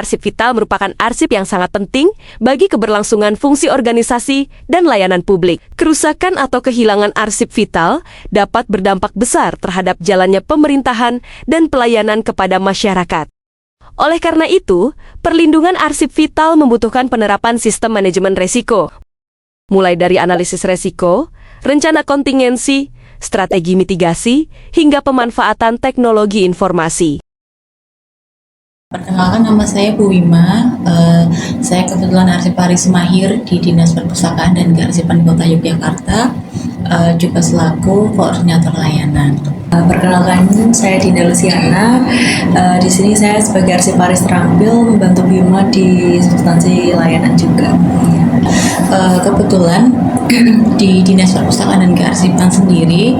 Arsip vital merupakan arsip yang sangat penting bagi keberlangsungan fungsi organisasi dan layanan publik. Kerusakan atau kehilangan arsip vital dapat berdampak besar terhadap jalannya pemerintahan dan pelayanan kepada masyarakat. Oleh karena itu, perlindungan arsip vital membutuhkan penerapan sistem manajemen resiko, mulai dari analisis resiko, rencana kontingensi, strategi mitigasi, hingga pemanfaatan teknologi informasi. Perkenalkan, nama saya Bu Wima. Saya kebetulan arsiparis mahir di Dinas Perpustakaan dan Kearsipan Kota Yogyakarta, juga selaku koordinator layanan. Perkenalkan, saya Dinda Luciana. Di sini saya sebagai arsiparis terampil membantu Wima di substansi layanan juga. Kebetulan di Dinas Perpustakaan dan Kearsipan sendiri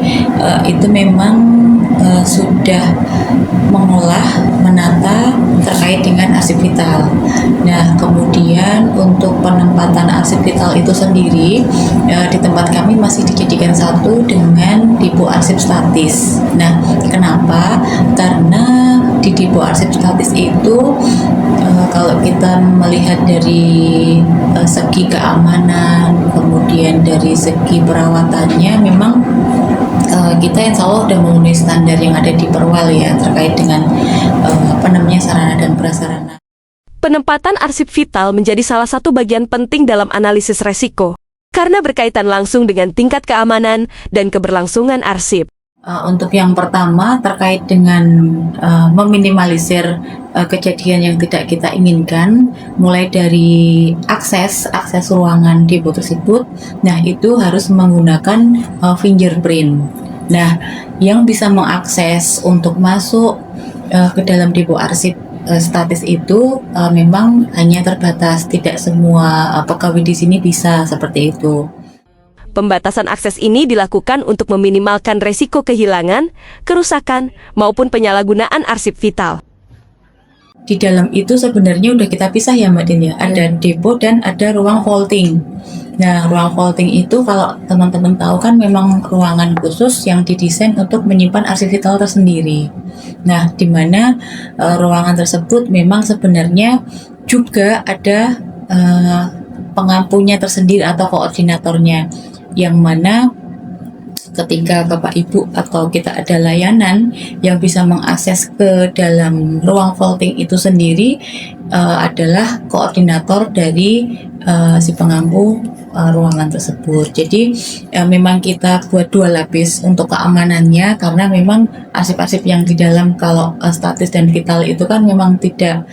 itu memang sudah mengolah, menata terkait dengan arsip vital. Nah, kemudian untuk penempatan arsip vital itu sendiri di tempat kami masih dijadikan satu dengan depo arsip statis. Nah, kenapa? Karena di depo arsip statis itu kalau kita melihat dari segi keamanan, kemudian dari segi perawatannya, memang kita insya Allah sudah memenuhi standar yang ada di Perwal ya, terkait dengan sarana dan prasarana. Penempatan arsip vital menjadi salah satu bagian penting dalam analisis resiko, karena berkaitan langsung dengan tingkat keamanan dan keberlangsungan arsip. Untuk yang pertama terkait dengan meminimalisir kejadian yang tidak kita inginkan, mulai dari akses ruangan depo tersebut. Nah, itu harus menggunakan fingerprint. Nah, yang bisa mengakses untuk masuk ke dalam depo arsip statis itu memang hanya terbatas, tidak semua pegawai di sini bisa seperti itu. Pembatasan akses ini dilakukan untuk meminimalkan resiko kehilangan, kerusakan, maupun penyalahgunaan arsip vital. Di dalam itu sebenarnya udah kita pisah ya Mbak Din ya, ada depo dan ada ruang vaulting. Nah, ruang vaulting itu kalau teman-teman tahu kan memang ruangan khusus yang didesain untuk menyimpan arsip vital tersendiri. Nah, di mana ruangan tersebut memang sebenarnya juga ada pengampunya tersendiri atau koordinatornya, yang mana ketika Bapak Ibu atau kita ada layanan yang bisa mengakses ke dalam ruang vaulting itu sendiri adalah koordinator dari si pengampu ruangan tersebut. Jadi memang kita buat dua lapis untuk keamanannya, karena memang arsip-arsip yang di dalam kalau statis dan vital itu kan memang tidak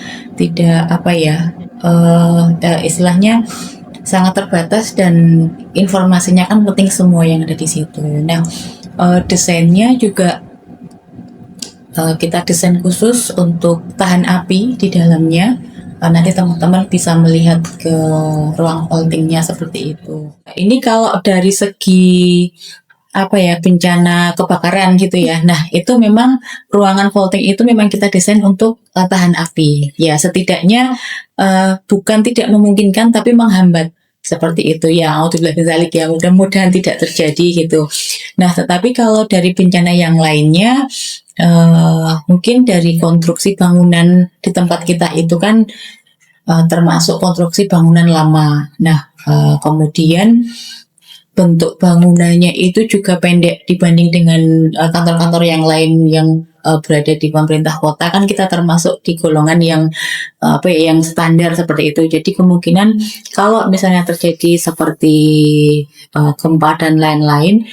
istilahnya sangat terbatas, dan informasinya kan penting semua yang ada di situ. Nah, desainnya juga kita desain khusus untuk tahan api di dalamnya. Nanti teman-teman bisa melihat ke ruang vaultingnya seperti itu. Ini kalau dari segi bencana kebakaran gitu ya. Nah, itu memang ruangan vaulting itu memang kita desain untuk tahan api. Ya, setidaknya bukan tidak memungkinkan tapi menghambat seperti itu ya. Ya, mudah-mudahan tidak terjadi gitu. Nah, tetapi kalau dari bencana yang lainnya, mungkin dari konstruksi bangunan di tempat kita itu kan termasuk konstruksi bangunan lama. Nah, kemudian bentuk bangunannya itu juga pendek dibanding dengan kantor-kantor yang lain yang berada di pemerintah kota. Kan kita termasuk di golongan yang yang standar seperti itu. Jadi kemungkinan kalau misalnya terjadi seperti gempa dan lain-lain,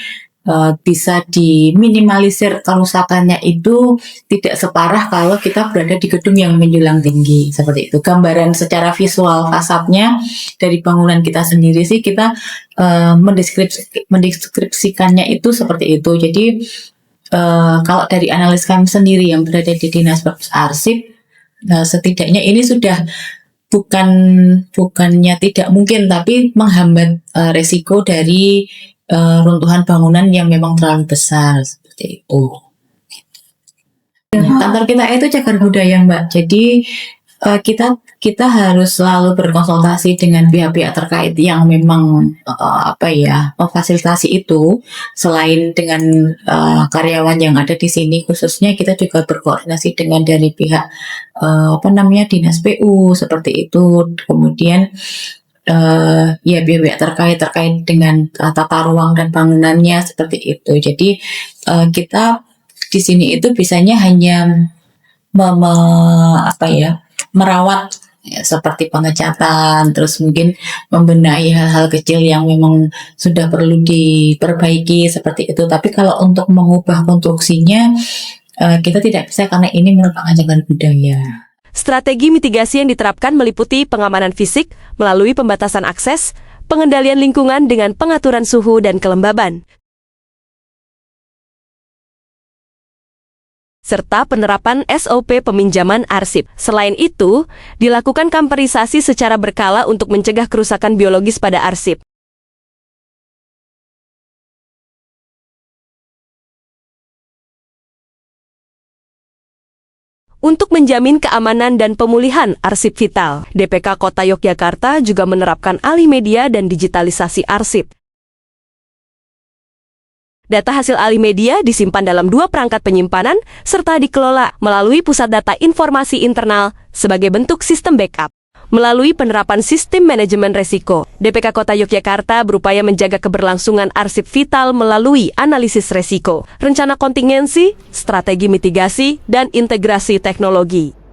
bisa diminimalisir kerusakannya itu tidak separah kalau kita berada di gedung yang menjulang tinggi seperti itu. Gambaran secara visual fasadnya dari bangunan kita sendiri sih kita mendeskripsikannya itu seperti itu. Jadi kalau dari analis kami sendiri yang berada di Dinas Perpustakaan Arsip, setidaknya ini sudah bukannya tidak mungkin, tapi menghambat resiko dari runtuhan bangunan yang memang terlalu besar seperti itu. Kantor kita itu cagar budaya Mbak. Jadi kita harus selalu berkonsultasi dengan pihak-pihak terkait yang memang memfasilitasi itu. Selain dengan karyawan yang ada di sini, khususnya kita juga berkoordinasi dengan dari pihak dinas PU seperti itu. Kemudian pihak-pihak terkait dengan tata ruang dan bangunannya seperti itu. Jadi kita di sini itu bisanya hanya merawat seperti pengecatan, terus mungkin membenahi hal-hal kecil yang memang sudah perlu diperbaiki seperti itu. Tapi kalau untuk mengubah konstruksinya kita tidak bisa karena ini merupakan cagar budaya. Strategi mitigasi yang diterapkan meliputi pengamanan fisik melalui pembatasan akses, pengendalian lingkungan dengan pengaturan suhu dan kelembaban, serta penerapan SOP peminjaman arsip. Selain itu, dilakukan kamperisasi secara berkala untuk mencegah kerusakan biologis pada arsip. Untuk menjamin keamanan dan pemulihan arsip vital, DPK Kota Yogyakarta juga menerapkan alih media dan digitalisasi arsip. Data hasil alih media disimpan dalam 2 perangkat penyimpanan serta dikelola melalui pusat data informasi internal sebagai bentuk sistem backup. Melalui penerapan sistem manajemen resiko, DPK Kota Yogyakarta berupaya menjaga keberlangsungan arsip vital melalui analisis resiko, rencana kontingensi, strategi mitigasi, dan integrasi teknologi.